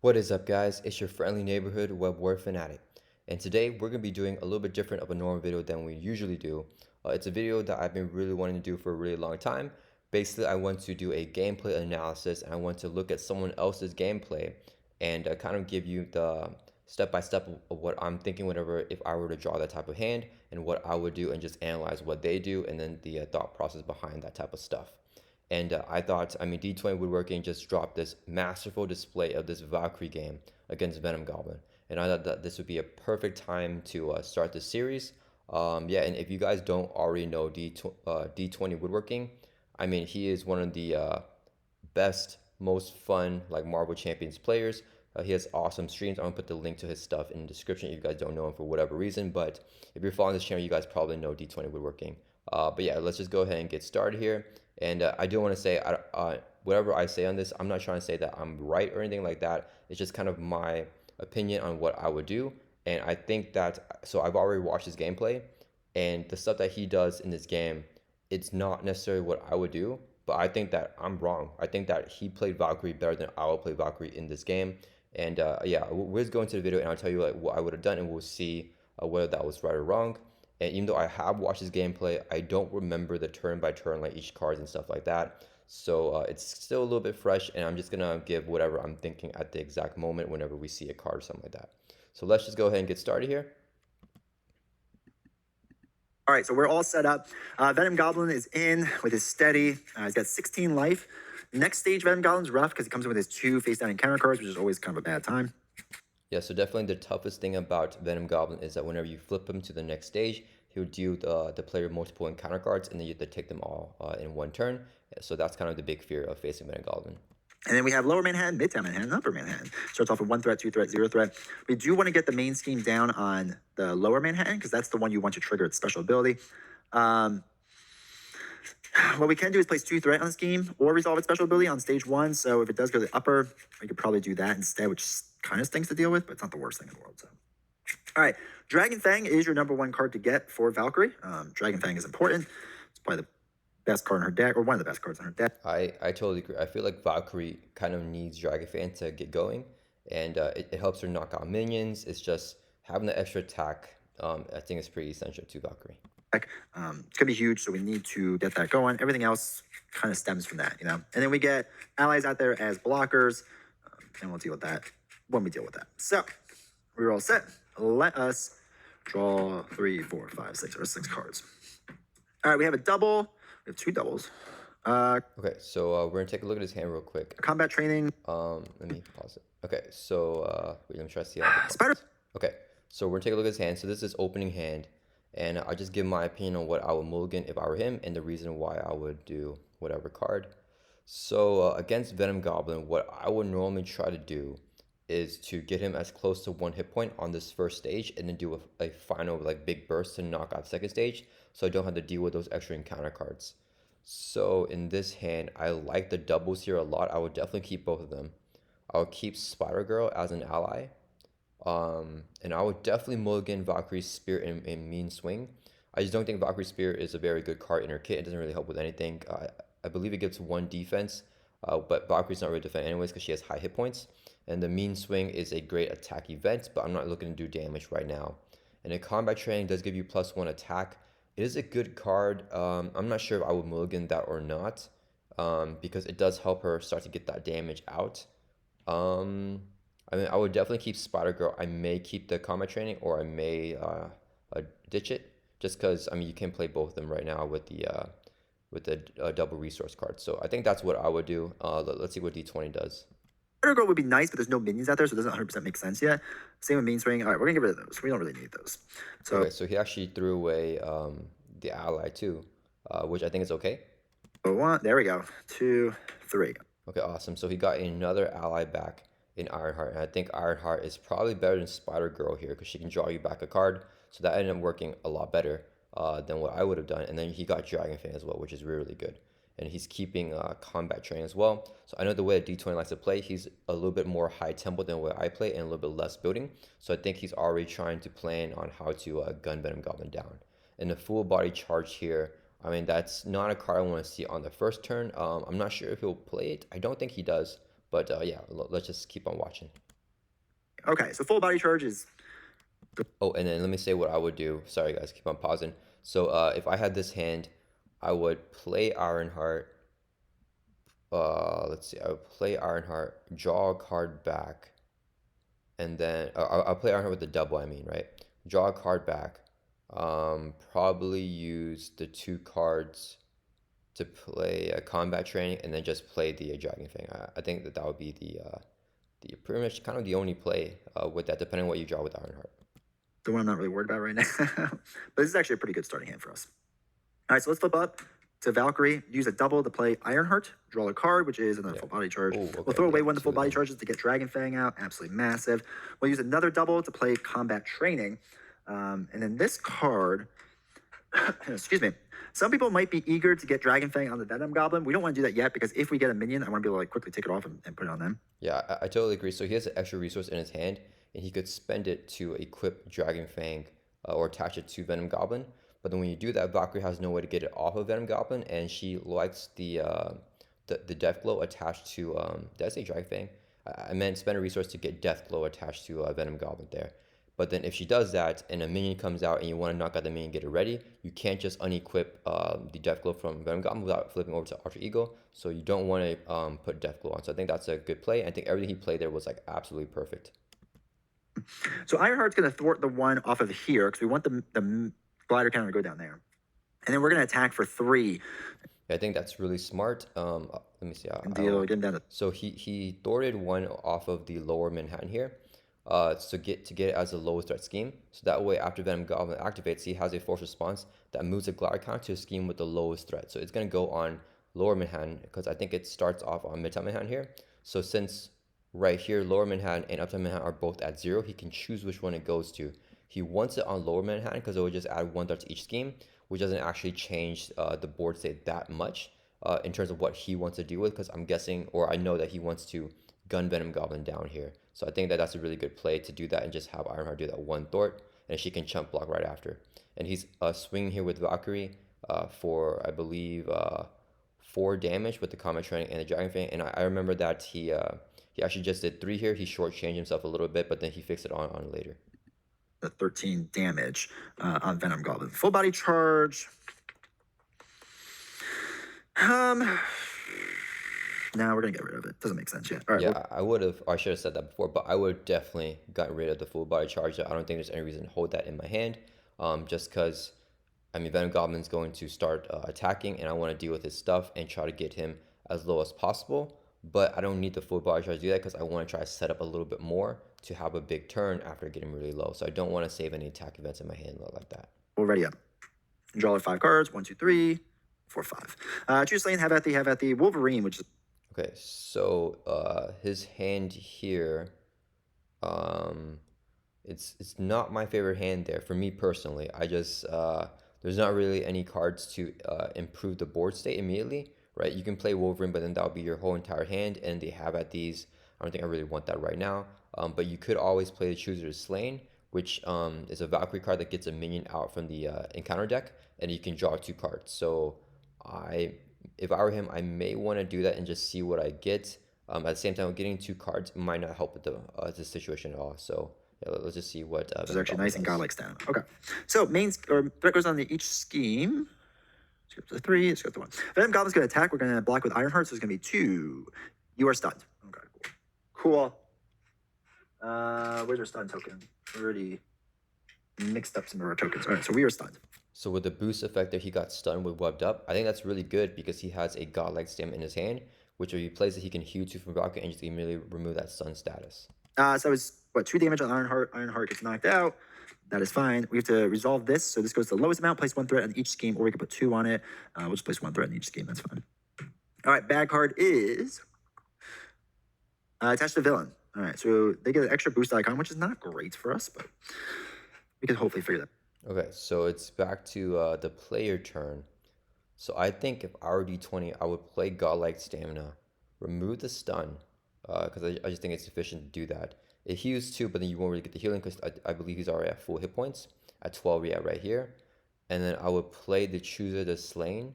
What is up, guys? It's your friendly neighborhood web war Fanatic, and today we're going to be doing a little bit different of a normal video than we usually do. It's a video that I've been really wanting to do for a really long time. Basically, I want to do a gameplay analysis, and I want to look at someone else's gameplay and kind of give you the step-by-step of what I'm thinking whenever if I were to draw that type of hand and what I would do, and just analyze what they do and then the thought process behind that type of stuff. And I thought, D20 Woodworking just dropped this masterful display of this Valkyrie game against Venom Goblin. And I thought that this would be a perfect time to start the series. Yeah, and if you guys don't already know D20 Woodworking, he is one of the best, most fun, like Marvel Champions players. He has awesome streams. I'm gonna put the link to his stuff in the description if you guys don't know him for whatever reason. But if you're following this channel, you guys probably know D20 Woodworking. But yeah, let's just go ahead and get started here. And I do want to say, whatever I say on this, I'm not trying to say that I'm right or anything like that. It's just kind of my opinion on what I would do. And I think that, so I've already watched his gameplay, and the stuff that he does in this game, it's not necessarily what I would do, but I think that I'm wrong. I think that he played Valkyrie better than I will play Valkyrie in this game. And yeah, we'll just go into the video and I'll tell you like what I would have done, and we'll see whether that was right or wrong. And even though I have watched his gameplay, I don't remember the turn by turn, like each cards and stuff like that. So it's still a little bit fresh, and I'm just gonna give whatever I'm thinking at the exact moment whenever we see a card or something like that. So let's just go ahead and get started here. All right, so we're all set up. Venom Goblin is in with his steady. He's got 16 life. Next stage, Venom Goblin's rough because he comes in with his 2 face down encounter cards, which is always kind of a bad time. Yeah, so definitely the toughest thing about Venom Goblin is that whenever you flip him to the next stage, he'll deal the player multiple encounter cards, and then you have to take them all in one turn. So that's kind of the big fear of facing Venom Goblin. And then we have lower Manhattan, midtown Manhattan, upper Manhattan. Starts off with 1 threat, 2 threat, 0 threat. We do want to get the main scheme down on the lower Manhattan because that's the one you want to trigger its special ability. What we can do is place 2 threat on the scheme or resolve its special ability on stage 1. So if it does go to the upper, we could probably do that instead, which kind of stinks to deal with, but it's not the worst thing in the world. So, all right, Dragon Fang is your #1 card to get for Valkyrie. Dragon Fang is important. It's probably the best card in her deck, or one of the best cards in her deck. I totally agree. I feel like Valkyrie kind of needs Dragon Fan to get going, and it helps her knock out minions. It's just having the extra attack. I think it's pretty essential to Valkyrie. It's gonna be huge, so we need to get that going. Everything else kind of stems from that, you know. And then we get allies out there as blockers, and we'll deal with that when we deal with that. So we're all set. Let us draw 3, 4, 5, 6, or 6 cards. All right, we have a double. We have 2 doubles. Okay, so we're gonna take a look at his hand real quick. Combat training. Let me pause it. Okay, so wait, let me try to see how. Spider. Okay, so we're gonna take a look at his hand. So this is opening hand, and I'll just give my opinion on what I would mulligan if I were him, and the reason why I would do whatever card. So against Venom Goblin, what I would normally try to do is to get him as close to 1 hit point on this first stage, and then do a final like big burst to knock out the second stage, so I don't have to deal with those extra encounter cards. So in this hand, I like the doubles here a lot. I would definitely keep both of them. I would keep Spider Girl as an ally. And I would definitely mulligan Valkyrie's Spirit in Mean Swing. I just don't think Valkyrie's Spirit is a very good card in her kit. It doesn't really help with anything. I believe it gives 1 defense, but Valkyrie's not really defend anyways because she has high hit points. And the Mean Swing is a great attack event, but I'm not looking to do damage right now. And the Combat Training does give you +1 attack. It is a good card. I'm not sure if I would mulligan that or not, because it does help her start to get that damage out. I would definitely keep Spider Girl. I may keep the Combat Training, or I may ditch it, just because you can play both of them right now with the double resource card. So I think that's what I would do. Let's see what D20 does. Spider Girl would be nice, but there's no minions out there, so it doesn't 100% make sense yet. Same with Mean Swing. All right, we're gonna get rid of those. We don't really need those. So, okay, so he actually threw away the ally too, which I think is okay. 1, there we go. 2, 3. Okay, awesome. So he got another ally back in Ironheart, and I think Ironheart is probably better than Spider Girl here because she can draw you back a card. So that ended up working a lot better than what I would have done. And then he got Dragon Fan as well, which is really good. And he's keeping Combat Train as well. So I know the way that D20 likes to play, he's a little bit more high tempo than the way I play, and a little bit less building. So I think he's already trying to plan on how to gun Venom Goblin down. And the full body charge here, that's not a card I want to see on the first turn. I'm not sure if he'll play it. I don't think he does. But yeah, let's just keep on watching. Okay, so full body charge is Oh, and then let me say what I would do. Sorry, guys, keep on pausing. So, if I had this hand, I would play Ironheart. Let's see. I would play Ironheart, draw a card back, and then I'll play Ironheart with the double. I mean, right? Draw a card back. Probably use the 2 cards to play a combat training, and then just play the Dragon Fang. I think that would be the pretty much kind of the only play with that, depending on what you draw with Ironheart. the one I'm not really worried about right now. But this is actually a pretty good starting hand for us. All right, so let's flip up to Valkyrie. Use a double to play Ironheart. Draw a card, which is another full body charge. Oh, okay, We'll throw away yeah, one of the full 2 body then. charges to get Dragon Fang out. Absolutely massive. We'll use another double to play combat training. And then this card, excuse me. Some people might be eager to get Dragon Fang on the Venom Goblin. We don't want to do that yet because if we get a minion, I want to be able to like quickly take it off and put it on them. Yeah, I totally agree. So he has an extra resource in his hand, and he could spend it to equip Dragon Fang or attach it to Venom Goblin. But then when you do that, Valkyrie has no way to get it off of Venom Goblin, and she likes the Death Glow attached to did I say Dragon Fang? I meant spend a resource to get Death Glow attached to Venom Goblin there. But then if she does that and a minion comes out and you want to knock out the minion and get it ready, you can't just unequip the Death Glow from Venom Goblin without flipping over to Ultra Ego. So you don't want to put Death Glow on. So I think that's a good play. I think everything he played there was like absolutely perfect. So Ironheart's going to thwart the one off of here because we want the glider counter to go down there. And then we're going to attack for 3. Yeah, I think that's really smart. Let me see. And deal, get him down to So he thwarted one off of the lower Manhattan here. To get it as a low threat scheme. So that way, after Venom Goblin activates, he has a force response that moves a glider counter to a scheme with the lowest threat. So it's going to go on lower Manhattan because I think it starts off on Midtown Manhattan here. So since right here, lower Manhattan and uptown Manhattan are both at 0, he can choose which one it goes to. He wants it on lower Manhattan because it would just add 1 threat to each scheme, which doesn't actually change the board state that much in terms of what he wants to deal with. Because I'm guessing, or I know that he wants to gun Venom Goblin down here. So I think that that's a really good play to do that and just have Ironheart do that 1 thwart, and she can chump block right after. And he's swinging here with Valkyrie for, I believe, 4 damage with the Comet Training and the Dragon Fang. And I remember that he actually just did 3 here. He shortchanged himself a little bit, but then he fixed it on later. the 13 damage on Venom Goblin. Full body charge. No, we're gonna get rid of it. Doesn't make sense yet. All right. Yeah, I would have, or I should have said that before, but I would have definitely gotten rid of the full body charge. I don't think there's any reason to hold that in my hand, just because, I mean, Venom Goblin's going to start attacking, and I want to deal with his stuff and try to get him as low as possible. But I don't need the full body charge to do that because I want to try to set up a little bit more to have a big turn after getting really low. So I don't want to save any attack events in my hand like that. We'll ready up. Draw like 5 cards. 1, 2, 3, 4, 5. Choose lane. Have at the Wolverine, which is Okay, so his hand here, it's not my favorite hand there for me personally. I just there's not really any cards to improve the board state immediately, right? You can play Wolverine, but then that'll be your whole entire hand, and they have at these. I don't think I really want that right now. But you could always play the Chooser to Slain, which is a Valkyrie card that gets a minion out from the encounter deck, and you can draw 2 cards. So if I were him, I may want to do that and just see what I get. At the same time, getting 2 cards might not help with the situation at all. So yeah, let's just see what. Which is actually nice and godlike stamina. Okay. So main or threat goes on to each scheme. Let's go to the 3. Let's go to the 1. Venom Goblin's going to attack. We're going to block with Ironheart. So it's going to be 2. You are stunned. Okay. Cool. Where's our stun token? We already mixed up some of our tokens. All right. So we are stunned. So with the boost effect there, he got stunned with webbed up. I think that's really good because he has a godlike stem in his hand, which if he plays it, he can heal 2 from Valkyrie and just immediately remove that stun status. So it's what 2 damage on Ironheart. Ironheart gets knocked out. That is fine. We have to resolve this. So this goes to the lowest amount. Place 1 threat on each scheme, or we can put 2 on it. We'll just place 1 threat on each scheme. That's fine. All right. Bad card is attached to villain. All right. So they get an extra boost icon, which is not great for us, but we can hopefully figure that. Okay, so it's back to the player turn. So I think if I were D20, I would play Godlike Stamina, remove the stun, because I just think it's sufficient to do that. It heals 2, but then you won't really get the healing because I believe he's already at full hit points, at 12 yeah, right here. And then I would play the Chooser to Slain,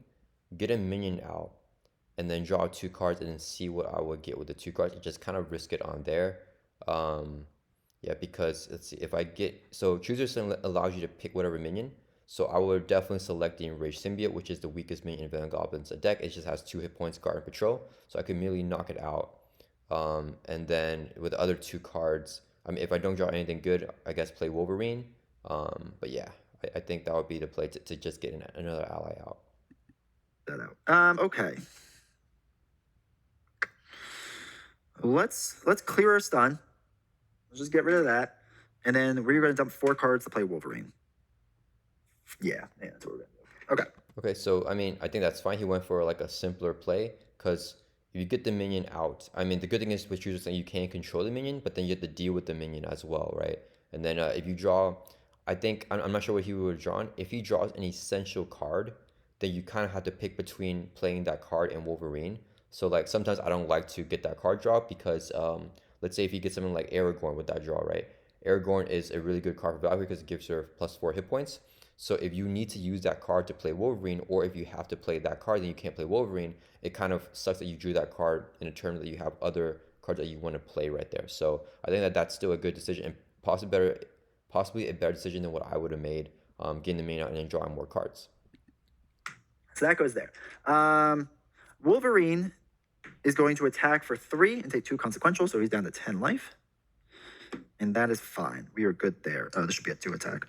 get a minion out, and then draw 2 cards and then see what I would get with the 2 cards and just kind of risk it on there. Yeah, because let's see, if I get, so Choose Your Sling allows you to pick whatever minion. So I would definitely select the Enraged Symbiote, which is the weakest minion in Venom Goblin's deck. It just has 2 hit points, guard and patrol. So I could immediately knock it out. And then with the other 2 cards, I mean, if I don't draw anything good, I guess play Wolverine. But yeah, I think that would be the play to just get another ally out. That out. Okay. Let's clear our stun. Let's just get rid of that. And then we're going to dump 4 cards to play Wolverine. Yeah, that's what we're going to do. Okay. Okay, so I mean, I think that's fine. He went for like a simpler play because if you get the minion out, I mean, the good thing is with Choose Your Sling, you can control the minion, but then you have to deal with the minion as well, right? And then if you draw, I think, I'm not sure what he would have drawn. If he draws an essential card, then you kind of have to pick between playing that card and Wolverine. So like sometimes I don't like to get that card draw because let's say if you get something like Aragorn with that draw, right? Aragorn is a really good card for Valkyrie because it gives her +4 hit points. So if you need to use that card to play Wolverine, or if you have to play that card, then you can't play Wolverine. It kind of sucks that you drew that card in a turn that you have other cards that you want to play right there. So I think that that's still a good decision and possibly a better decision than what I would have made, getting the main out and then drawing more cards. So that goes there. Wolverine is going to attack for 3 and take 2 consequential, so he's down to 10 life. And that is fine. We are good there. Oh, this should be a 2 attack.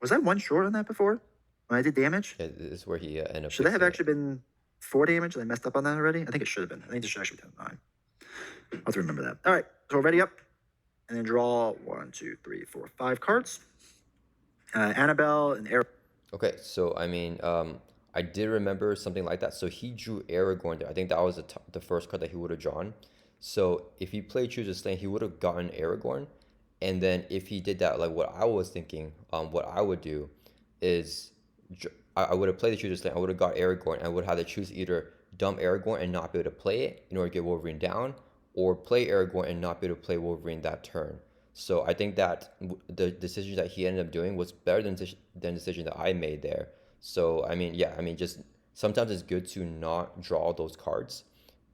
Was I 1 short on that before when I did damage? Yeah, this is where he ended up. Should that have actually been 4 damage? Did I messed up on that already? I think it should have been. I think this should actually be 9. I'll have to remember that. All right, so we're ready up. And then draw 1, 2, 3, 4, 5 cards. Annabelle and Eric. Okay, so I mean, I did remember something like that. So he drew Aragorn there. I think that was the first card that he would have drawn. So if he played Choose Your Sling, he would have gotten Aragorn. And then if he did that, like what I was thinking, what I would do is I would have played the Choose Your Sling. I would have got Aragorn. I would have to choose either dump Aragorn and not be able to play it in order to get Wolverine down, or play Aragorn and not be able to play Wolverine that turn. So I think that the decision that he ended up doing was better than the decision that I made there. So I mean, yeah, I mean, just sometimes it's good to not draw those cards,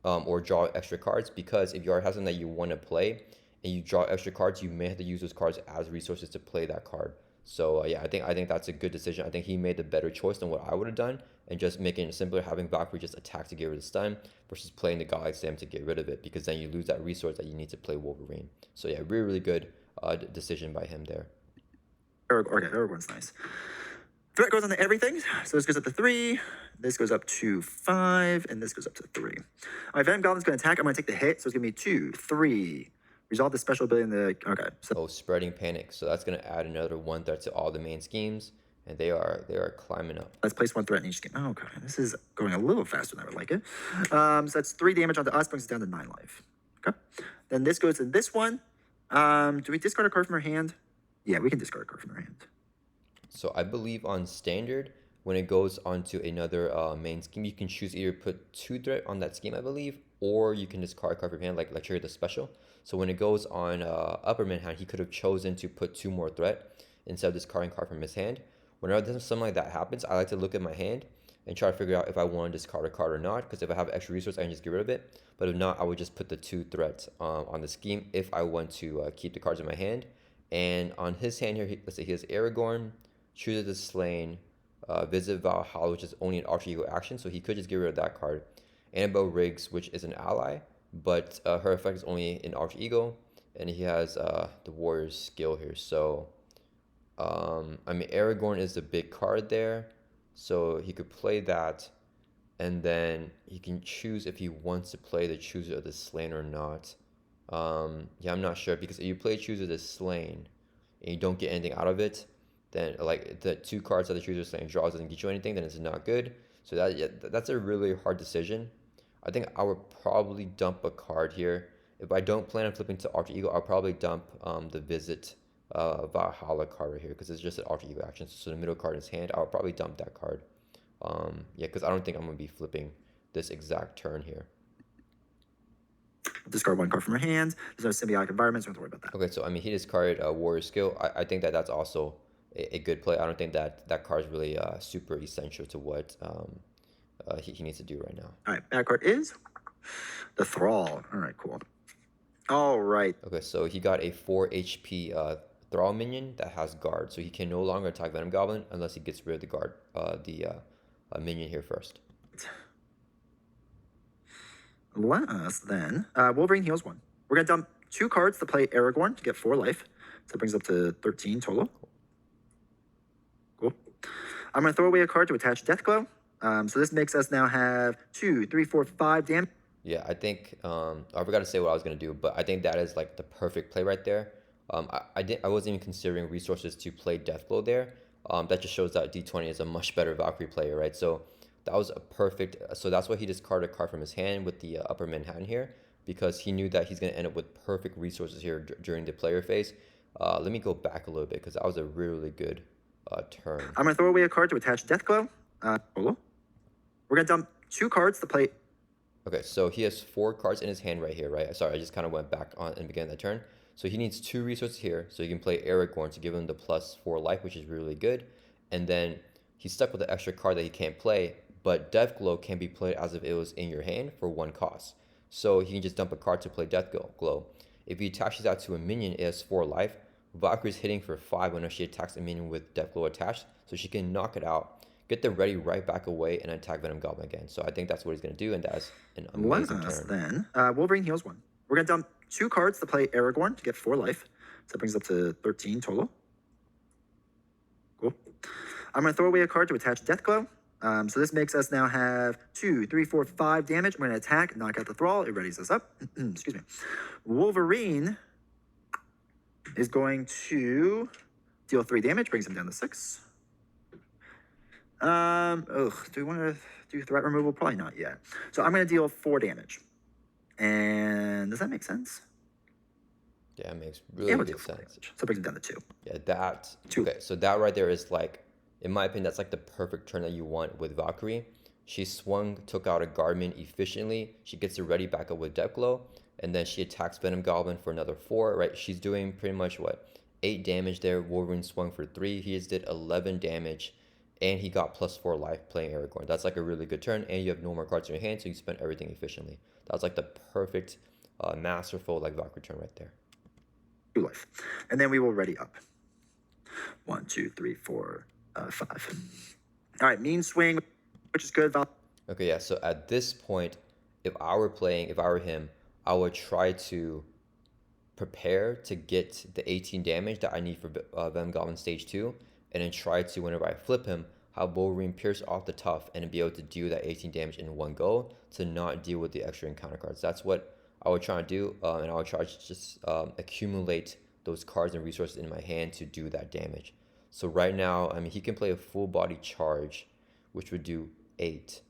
or draw extra cards, because if you already have something that you want to play and you draw extra cards, you may have to use those cards as resources to play that card. So yeah, I think that's a good decision. I think he made the better choice than what I would have done, and just making it simpler, having Valkyrie just attack to get rid of the stun versus playing the Godlike Slam to get rid of it, because then you lose that resource that you need to play Wolverine. So yeah, really, really good decision by him there. Okay, Aragorn's nice. Threat goes on to everything. So this goes up to 3, this goes up to 5, and this goes up to 3. All right, Venom Goblin's going to attack. I'm going to take the hit, so it's going to be 2, 3. Resolve the special ability in the... Okay. So Oh, Spreading Panic. So that's going to add another 1 threat to all the main schemes, and they are climbing up. let's place 1 threat in each scheme. Oh, okay, this is going a little faster than I would like it. So that's 3 damage onto us, brings it down to 9 life. Okay. Then this goes to this one. Do we discard a card from our hand? Yeah, we can discard a card from our hand. So I believe on standard, when it goes onto another main scheme, you can choose either put 2 threat on that scheme, I believe, or you can discard a card from your hand, like trigger the special. So when it goes on upper mid hand, he could have chosen to put 2 more threat instead of discarding card from his hand. Whenever something like that happens, I like to look at my hand and try to figure out if I want to discard a card or not, because if I have extra resource, I can just get rid of it. But if not, I would just put the 2 threats on the scheme if I want to keep the cards in my hand. And on his hand here, let's say he has Aragorn, Choose the Slain, Visit Valhalla, which is only an alter ego action, so he could just get rid of that card. Annabelle Riggs, which is an ally, but her effect is only in alter ego, and he has the warrior's skill here. So I mean, Aragorn is the big card there, so he could play that, and then he can choose if he wants to play the Chooser of the Slain or not. Yeah, I'm not sure, because if you play Chooser of the Slain and you don't get anything out of it, then like the 2 cards that the Chooser of the Slain draws doesn't get you anything, then it's not good. So that's a really hard decision. I think I would probably dump a card here. If I don't plan on flipping to alter ego, I'll probably dump the Visit Valhalla card right here, because it's just an alter ego action. So the middle card in his hand, I'll probably dump that card. Yeah, because I don't think I'm going to be flipping this exact turn here. Discard 1 card from our hand. There's no symbiotic environment, so we don't have to worry about that. Okay, so I mean, he discarded Warrior Skill. I think that that's also a good play. I don't think that card is really super essential to what he needs to do right now. All right, bad card is the Thrall. All right, cool. All right. Okay, so he got a 4 HP Thrall minion that has guard, so he can no longer attack Venom Goblin unless he gets rid of the guard, minion here first. Let us then. Wolverine heals 1. We're going to dump 2 cards to play Aragorn to get 4 life. So that brings up to 13 total. Cool. I'm going to throw away a card to attach Deathglow. So this makes us now have 2, 3, 4, 5 damage. Yeah, I think I forgot to say what I was gonna do, but I think that is like the perfect play right there. I wasn't even considering resources to play Deathglow there. That just shows that D20 is a much better Valkyrie player, right? So that was a perfect. So that's why he discarded a card from his hand with the Upper Manhattan here, because he knew that he's gonna end up with perfect resources here during the player phase. Let me go back a little bit because that was a really good turn. I'm going to throw away a card to attach Deathglow. We're going to dump 2 cards to play. Okay, so he has 4 cards in his hand right here, right? Sorry, I just kind of went back on and began that turn. So he needs 2 resources here, so he can play Aragorn to give him the +4 life, which is really good. And then he's stuck with the extra card that he can't play, but Deathglow can be played as if it was in your hand for 1 cost. So he can just dump a card to play Deathglow. If he attaches that to a minion, it has 4 life. Valkyrie's hitting for 5 whenever she attacks a minion with Deathglow attached, so she can knock it out, get the ready right back away, and attack Venom Goblin again. So I think that's what he's going to do, and that's an amazing turn. Then Wolverine heals 1. We're going to dump 2 cards to play Aragorn to get 4 life. So that brings up to 13 total. Cool. I'm going to throw away a card to attach Deathglow. So this makes us now have 2, 3, 4, 5 damage. I'm going to attack, knock out the Thrall. It readies us up. Excuse me. Wolverine is going to deal 3 damage, brings him down to 6. Do we want to do threat removal? Probably not yet. So I'm going to deal 4 damage. And does that make sense? Yeah, it makes really good sense. Damage. So it brings it down to 2. Yeah, that. 2. Okay, so that right there is like, in my opinion, that's like the perfect turn that you want with Valkyrie. She swung, took out a Guardman efficiently. She gets it ready back up with Deathglow. And then she attacks Venom Goblin for another 4, right? She's doing pretty much, 8 damage there. Wolverine swung for 3. He just did 11 damage. And he got +4 life playing Aragorn. That's like a really good turn. And you have no more cards in your hand, so you spend everything efficiently. That was like the perfect, masterful like Valkyrie turn right there. 2 life. And then we will ready up. 1, 2, 3, 4, 5. All right, mean swing, which is good. Okay, yeah. So at this point, if I were him, I would try to prepare to get the 18 damage that I need for Venom Goblin stage 2. And then try to, whenever I flip him, have Wolverine pierce off the tough and be able to do that 18 damage in one go to not deal with the extra encounter cards. That's what I would try to do, and I would try to just accumulate those cards and resources in my hand to do that damage. So right now, I mean, he can play a full body charge, which would do 8.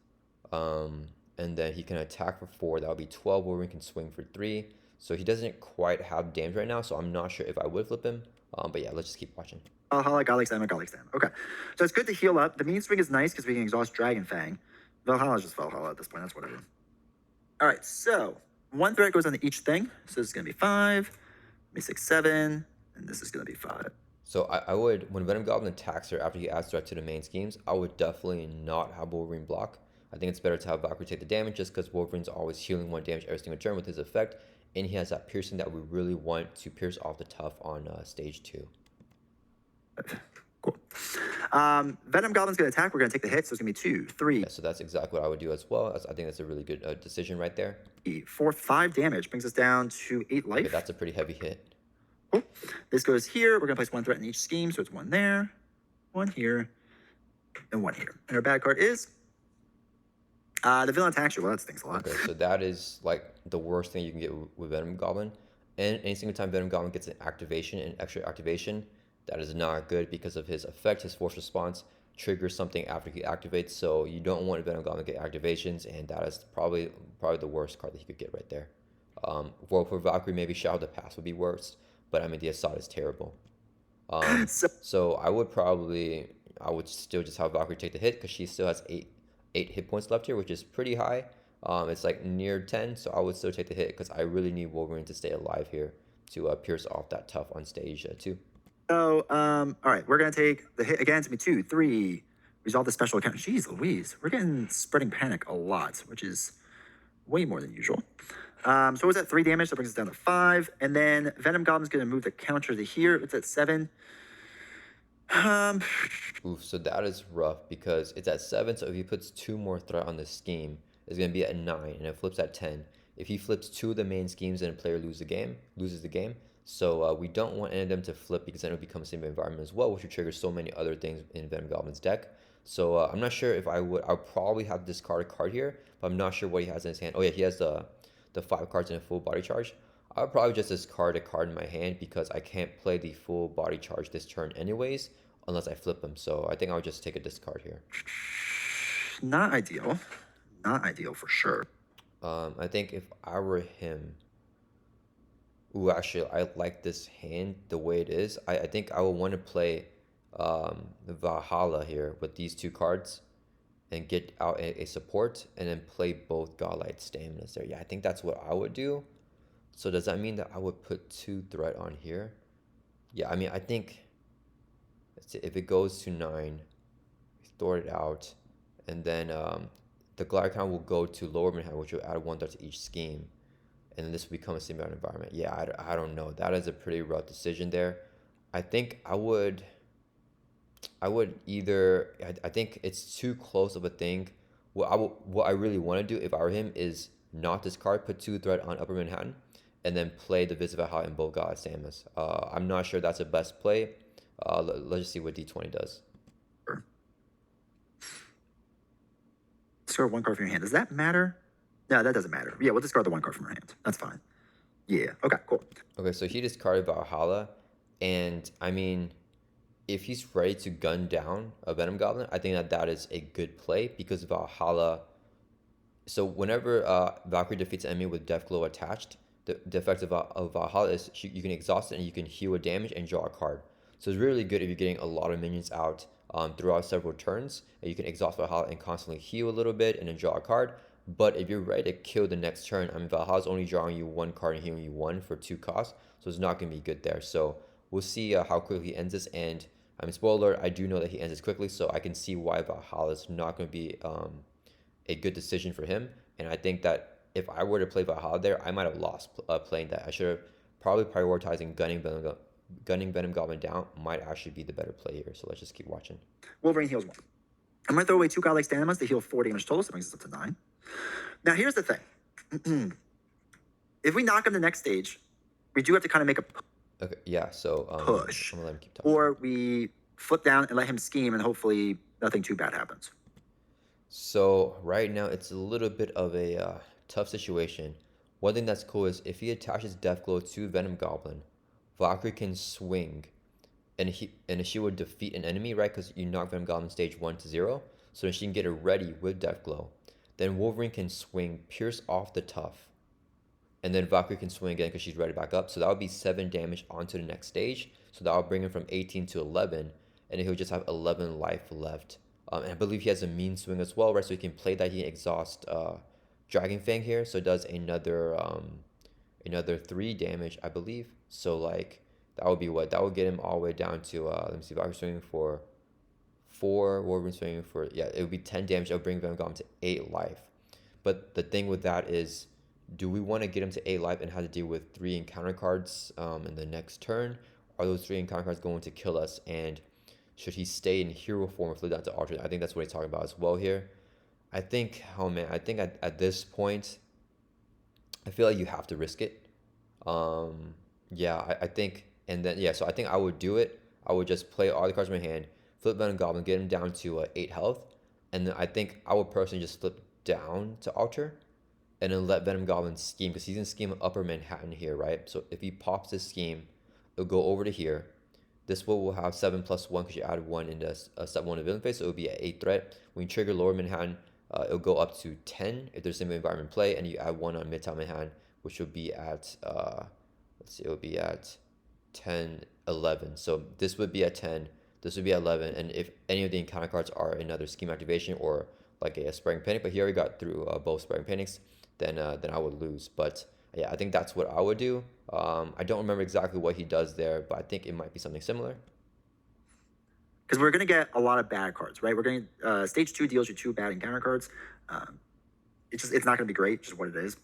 And then he can attack for 4. That would be 12. Wolverine can swing for 3. So he doesn't quite have damage right now, so I'm not sure if I would flip him. But yeah, let's just keep watching. Valhalla, Godlike Stamina, Godlike Stamina. Okay. So it's good to heal up. The mean swing is nice because we can exhaust Dragon Fang. Valhalla is just Valhalla at this point. That's whatever. All right. So 1 threat goes on each thing. So this is going to be 5, maybe 6, 7, and this is going to be 5. So I would, when Venom Goblin attacks her after he adds threat to the main schemes, I would definitely not have Wolverine block. I think it's better to have Valkyrie take the damage just because Wolverine's always healing 1 damage every single turn with his effect. And he has that piercing that we really want to pierce off the tough on stage 2. Cool. Venom Goblin's going to attack. We're going to take the hit. So it's going to be 2, 3. Yeah, so that's exactly what I would do as well. I think that's a really good decision right there. 4, 5 damage brings us down to 8 life. Okay, that's a pretty heavy hit. Cool. This goes here. We're going to place 1 threat in each scheme. So it's 1 there, 1 here, and 1 here. And our bad card is the villain attacks you. Well, that stinks a lot. Okay, so that is like the worst thing you can get with Venom Goblin. And any single time Venom Goblin gets an activation, an extra activation, that is not good because of his effect. His force response triggers something after he activates. So you don't want Venom Goblin to get activations, and that is probably the worst card that he could get right there. Well, for Valkyrie, maybe Shadow of the Past would be worse, but I mean the Assad is terrible. So I would still just have Valkyrie take the hit because she still has 8 hit points left here, which is pretty high. It's like near 10, so I would still take the hit because I really need Wolverine to stay alive here to pierce off that tough on stage 2. So, all right, we're going to take the hit again. It's going to be 2, 3. Resolve the special account. Jeez Louise. We're getting Spreading Panic a lot, which is way more than usual. So it was at 3 damage. That brings us down to 5. And then Venom Goblin's going to move the counter to here. It's at 7. Oof, so that is rough because it's at 7, so if he puts 2 more threat on the scheme, it's going to be at 9, and it flips at 10. If he flips 2 of the main schemes, then a player loses the game. So we don't want any of them to flip because then it will become a same environment as well, which would trigger so many other things in Venom Goblin's deck. So I'm not sure if I'll probably have to discard a card here, but I'm not sure what he has in his hand. Oh yeah, he has the 5 cards in a full body charge. I would probably just discard a card in my hand because I can't play the full body charge this turn anyways, unless I flip them. So I think I would just take a discard here. Not ideal. Not ideal for sure. I think if I were him, ooh, actually, I like this hand the way it is. I think I would want to play Valhalla here with these 2 cards and get out a support and then play both Godlike Staminas there. Yeah, I think that's what I would do. So does that mean that I would put 2 threat on here? Yeah, I mean, I think if it goes to 9, throw it out, and then the glider count will go to lower mid hand, which will add 1 threat to each scheme, and then this will become a symbiotic environment. Yeah, I don't know. That is a pretty rough decision there. I think I would either. I think it's too close of a thing. What I really want to do if I were him is not discard, put 2 threat on Upper Manhattan, and then play the Visit Valhalla in both God Samus. I'm not sure that's the best play. Let's just see what D20 does. Sure. Discard 1 card from your hand. Does that matter? No, that doesn't matter. Yeah, we'll discard the 1 card from our hand. That's fine. Yeah. Okay, cool. Okay, so he discarded Valhalla, and I mean, if he's ready to gun down a Venom Goblin, I think that is a good play because Valhalla. So whenever Valkyrie defeats an enemy with Deathglow attached, the effect of Valhalla is you can exhaust it and you can heal a damage and draw a card. So it's really good if you're getting a lot of minions out throughout several turns, and you can exhaust Valhalla and constantly heal a little bit and then draw a card. But if you're ready to kill the next turn, I mean, Valhalla's only drawing you 1 card and healing you 1 for 2 costs, so it's not going to be good there. So we'll see how quickly he ends this. And I mean, spoiler alert, I do know that he ends this quickly, so I can see why Valhalla is not going to be a good decision for him. And I think that if I were to play Valhalla there, I might have lost playing that. I should have probably prioritizing gunning Venom Goblin down might actually be the better play here. So let's just keep watching. Wolverine heals 1. I'm going to throw away 2 Godlike Stanimas to heal 4 damage total, so that brings us up to 9. Now, here's the thing. If we knock him the next stage, we do have to kind of make a Okay, yeah, so push. I'm gonna let him keep talking. Or we flip down and let him scheme, and hopefully nothing too bad happens. So right now it's a little bit of a tough situation. One thing that's cool is if he attaches Deathglow to Venom Goblin, Valkyrie can swing, and she would defeat an enemy, right? Because you knock Venom Goblin stage 1 to 0, so then she can get it ready with Deathglow. Then Wolverine can swing, pierce off the tough, and then Valkyrie can swing again because she's ready back up. So that would be 7 damage onto the next stage. So that will bring him from 18 to 11, and he'll just have 11 life left. And I believe he has a mean swing as well, right? So he can play that. He can exhaust Dragon Fang here, so it does another 3 damage, I believe. So like that would be what that would get him all the way down to let me see, Valkyrie swinging for 4, Wolverine swinging for, yeah, it would be 10 damage. That would bring Venom Goblin to 8 life. But the thing with that is, do we want to get him to 8 life and have to deal with 3 encounter cards in the next turn? Are those 3 encounter cards going to kill us? And should he stay in hero form or flip down to alternate? I think that's what he's talking about as well here. I think, oh man, I think at this point, I feel like you have to risk it. Yeah, I think, and then, yeah, so I think I would do it. I would just play all the cards in my hand, flip Venom Goblin, get him down to 8 health, and then I think I would personally just flip down to alter, and then let Venom Goblin scheme, because he's going to scheme Upper Manhattan here, right? So if he pops this scheme, it'll go over to here. This will have 7 plus 1 because you add 1 into step 1 of villain phase, so it'll be at 8 threat. When you trigger Lower Manhattan, it'll go up to 10 if there's same environment play, and you add 1 on Midtown Manhattan, which will be at, let's see, it will be at 10, 11. So this would be at 10, this would be at 11, and if any of the encounter cards are another scheme activation or like a Spreading Panic, but he already got through both Spreading Panics, then I would lose. But yeah, I think that's what I would do. I don't remember exactly what he does there, but I think it might be something similar. Because we're going to get a lot of bad cards, right? We're going to stage 2 deals you 2 bad encounter cards. It's not going to be great, just what it is.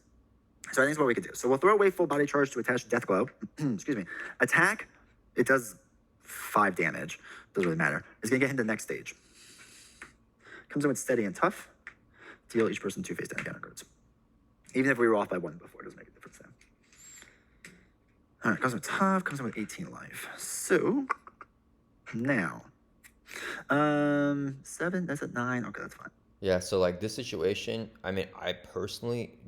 So I think that's what we could do. So we'll throw away full body charge to attach Death Glow. Excuse me. Attack, it does 5 damage. Doesn't really matter. It's going to get him to the next stage. Comes in with Steady and Tough. Deal each person 2 face down counter cards. Even if we were off by 1 before, it doesn't make a difference then. All right, comes in with Tough, comes in with 18 life. So, now. 7, that's at 9. Okay, that's fine. Yeah, so like this situation, I mean, I personally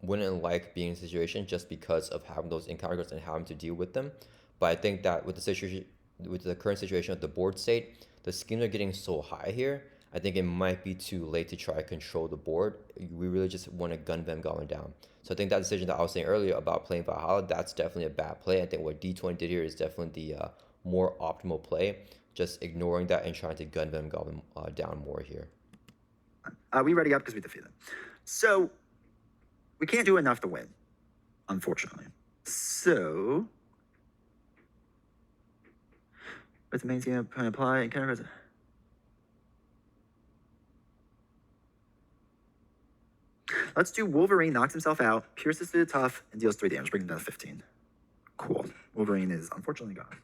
wouldn't like being in a situation just because of having those encounter cards and having to deal with them. But I think that with the current situation of the board state, the schemes are getting so high here. I think it might be too late to try to control the board. We really just want to gun Venom Goblin down. So I think that decision that I was saying earlier about playing Valhalla, that's definitely a bad play. I think what D20 did here is definitely the more optimal play. Just ignoring that and trying to gun Venom Goblin down more here. We ready up because we defeated them. So, we can't do enough to win, unfortunately. So, with the main team apply and counter cards. Let's do Wolverine knocks himself out, pierces through the Tough, and deals 3 damage, bringing him down to 15. Cool. Wolverine is unfortunately gone.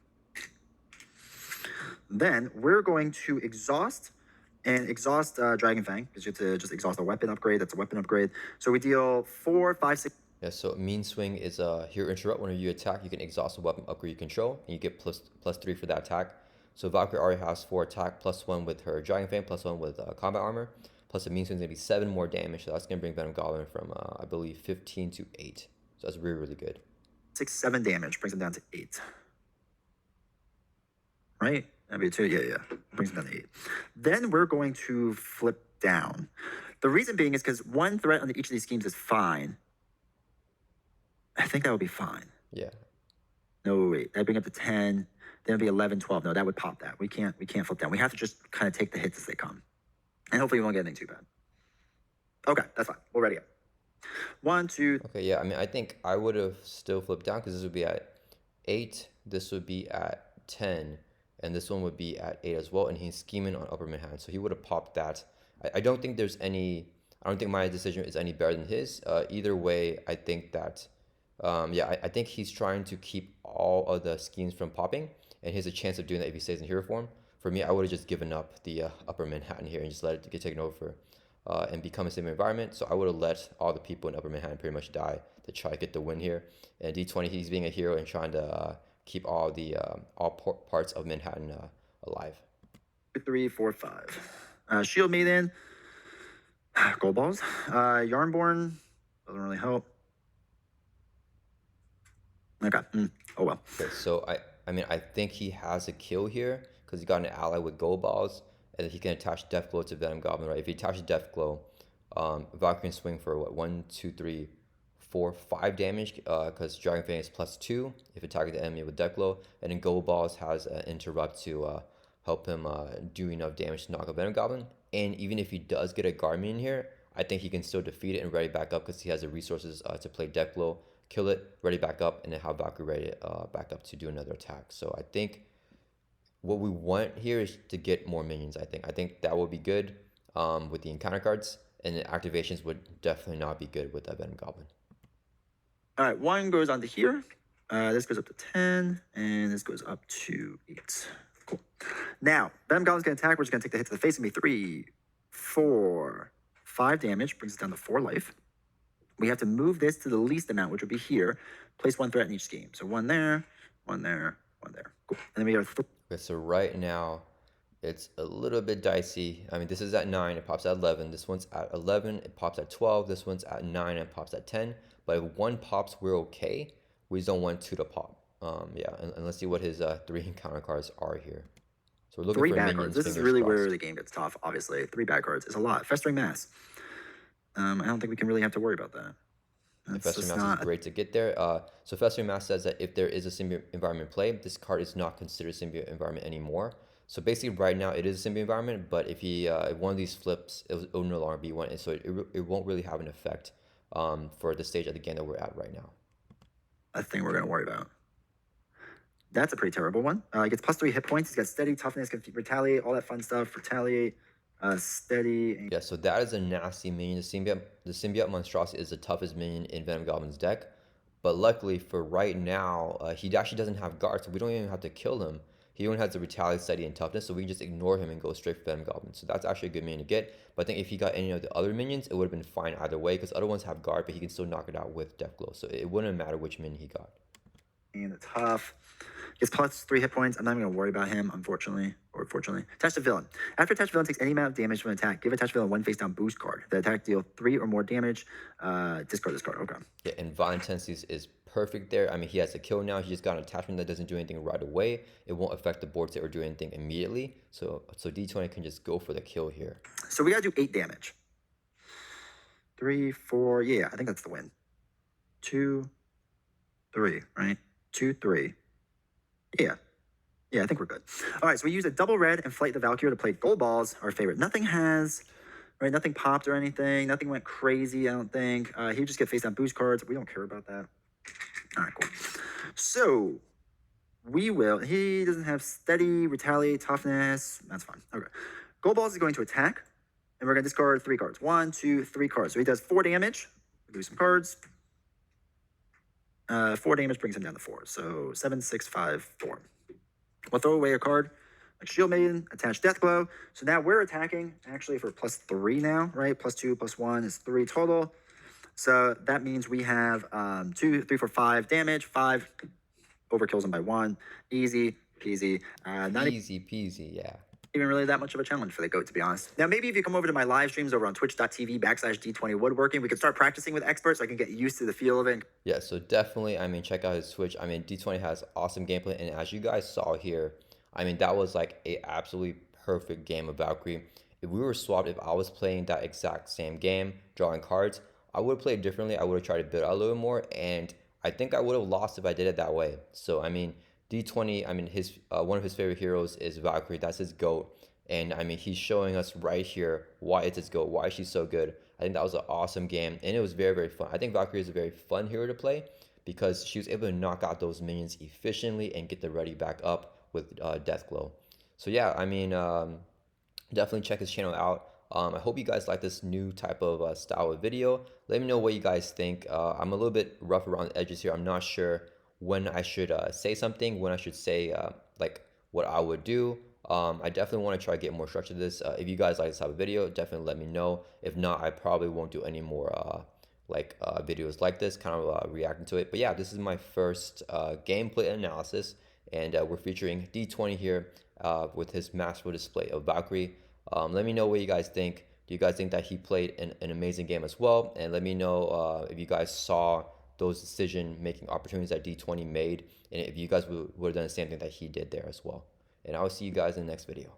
Then we're going to exhaust Dragon Fang, because you have to just exhaust a weapon upgrade. That's a weapon upgrade. So we deal 4, 5, 6. Yeah, so Mean Swing is here interrupt. Whenever you attack, you can exhaust a weapon upgrade you control, and you get plus 3 for that attack. So Valkyrie already has 4 attack, +1 with her Dragon Fang, +1 with combat armor. Plus the Mean Swing is going to be 7 more damage, so that's going to bring Venom Goblin from, I believe, 15 to 8. So that's really, really good. 6, 7 damage, brings him down to 8. Right? That'd be 2, yeah. Brings him down to 8. Then we're going to flip down. The reason being is because 1 threat on each of these schemes is fine. I think that would be fine. Yeah. No, wait. That'd bring up to 10. Then it'd be 11, 12. No, that would pop that. We can't flip down. We have to just kind of take the hits as they come. And hopefully we won't get anything too bad. Okay, that's fine. We're ready. 1, 2. Okay, yeah. I mean, I think I would have still flipped down because this would be at 8. This would be at 10. And this one would be at 8 as well. And he's scheming on upper Manhattan. So he would have popped that. I don't think there's any... I don't think my decision is any better than his. Either way, I think that... I think he's trying to keep all of the schemes from popping. And he has a chance of doing that if he stays in hero form. For me, I would have just given up the upper Manhattan here and just let it get taken over and become a similar environment. So I would have let all the people in upper Manhattan pretty much die to try to get the win here. And D20, he's being a hero and trying to keep all the parts of Manhattan alive. 3, 4, 5. Shield Maiden. Gold Balls. Yarnborn. Doesn't really help. Okay. Oh well. Okay, so I mean, I think he has a kill here because he got an ally with Gold Balls, and he can attach Death Glow to Venom Goblin, right? If he attaches Death Glow, Valkyrie can swing for what, 1, 2, 3, 4, 5 damage because Dragon Fang is +2 if attacking the enemy with Death Glow, and then Gold Balls has an interrupt to help him do enough damage to knock out Venom Goblin. And even if he does get a Guardian here, I think he can still defeat it and ready back up because he has the resources to play Death Glow, kill it, ready back up, and then have Valkyrie ready back up to do another attack. So I think what we want here is to get more minions, I think that would be good with the encounter cards, and the activations would definitely not be good with that Venom Goblin. All right, 1 goes on to here. This goes up to 10, and this goes up to 8. Cool. Now, Venom Goblin's going to attack. We're just going to take the hit to the face. It's going to be 3, 4, 5 damage. Brings it down to 4 life. We have to move this to the least amount, which would be here. Place 1 threat in each scheme. So 1 there, 1 there, 1 there. Cool. And then we got... Okay, so right now, it's a little bit dicey. I mean, this is at 9, it pops at 11. This one's at 11, it pops at 12. This one's at 9, it pops at 10. But if 1 pops, we're okay. We just don't want 2 to pop. And let's see what his 3 encounter cards are here. So we're looking 3 for bad minions. cards. This is really where the game gets tough, obviously. 3 bad cards is a lot. Festering Mass. I don't think we can really have to worry about that. Festering Mass is great to get there. So Festering Mass says that if there is a symbiote environment play, this card is not considered symbiote environment anymore. So basically right now it is a symbiote environment, but if if one of these flips, it will no longer be one. And so it won't really have an effect for the stage of the game that we're at right now. A thing we're going to worry about. That's a pretty terrible one. He gets +3 hit points. He's got steady, toughness, can retaliate, all that fun stuff. Retaliate. Steady. Yeah, so that is a nasty minion. The symbiote monstrosity is the toughest minion in Venom Goblin's deck. But luckily for right now, he actually doesn't have guard, so we don't even have to kill him. He only has the retaliate, steady, and toughness, so we can just ignore him and go straight for Venom Goblin. So that's actually a good minion to get. But I think if he got any of the other minions, it would have been fine either way, because other ones have guard, but he can still knock it out with Death Glow. So it wouldn't matter which minion he got. And the tough. Gets plus 3 hit points. I'm not even going to worry about him, unfortunately, or fortunately. Attach the villain. After attached villain takes any amount of damage from an attack, give attached villain one face down boost card. The attack deal 3 or more damage. Discard this card. Okay. Yeah, and Violent Tendencies is perfect there. I mean, he has a kill now. He just got an attachment that doesn't do anything right away. It won't affect the board state or do anything immediately. So D20 can just go for the kill here. So we got to do 8 damage. 3, 4. Yeah, I think that's the win. 2, 3, right? 2, 3. Yeah. Yeah, I think we're good. All right, so we use a double red and Flight the Valkyrie to play gold balls, our favorite. Nothing has, right? Nothing popped or anything. Nothing went crazy, I don't think. He would just get face down boost cards. We don't care about that. All right, cool. So we will, he doesn't have steady, retaliate, toughness. That's fine. Okay. Gold balls is going to attack, and we're going to discard 3 cards. 1, 2, 3 cards. So he does 4 damage. We'll do some cards. 4 damage brings him down to 4. So 7, 6, 5, 4. We'll throw away a card like Shield Maiden, attach Death Glow. So now we're attacking actually for plus 3 now, right? Plus 2, plus 1 is 3 total. So that means we have 2, 3, 4, 5 damage. 5 overkills him by 1. Easy peasy. Not Easy peasy, yeah. even really that much of a challenge for the goat, to be honest. Now, maybe if you come over to my live streams over on twitch.tv/D20 Woodworking, we can start practicing with experts so I can get used to the feel of it. Yeah, so definitely, I mean, check out his Twitch. I mean, D20 has awesome gameplay, and as you guys saw here, I mean, that was like a absolutely perfect game of Valkyrie. If we were swapped, if I was playing that exact same game, drawing cards, I would have played differently. I would have tried to build out a little more, and I think I would have lost if I did it that way. So, I mean, D20, I mean, his one of his favorite heroes is Valkyrie. That's his GOAT. And I mean, he's showing us right here why it's his GOAT, why she's so good. I think that was an awesome game, and it was very, very fun. I think Valkyrie is a very fun hero to play because she was able to knock out those minions efficiently and get the ready back up with Death Glow. So yeah, I mean, definitely check his channel out. I hope you guys like this new type of style of video. Let me know what you guys think. I'm a little bit rough around the edges here. I'm not sure when I should say something, when I should say like what I would do. I definitely want to try to get more structure to this. If you guys like this type of video, definitely let me know. If not, I probably won't do any more videos like this, kind of reacting to it. But yeah, this is my first gameplay analysis, and we're featuring D20 here with his masterful display of Valkyrie. Let me know what you guys think. Do you guys think that he played an amazing game as well? And let me know if you guys saw those decision-making opportunities that D20 made, and if you guys would have done the same thing that he did there as well. And I will see you guys in the next video.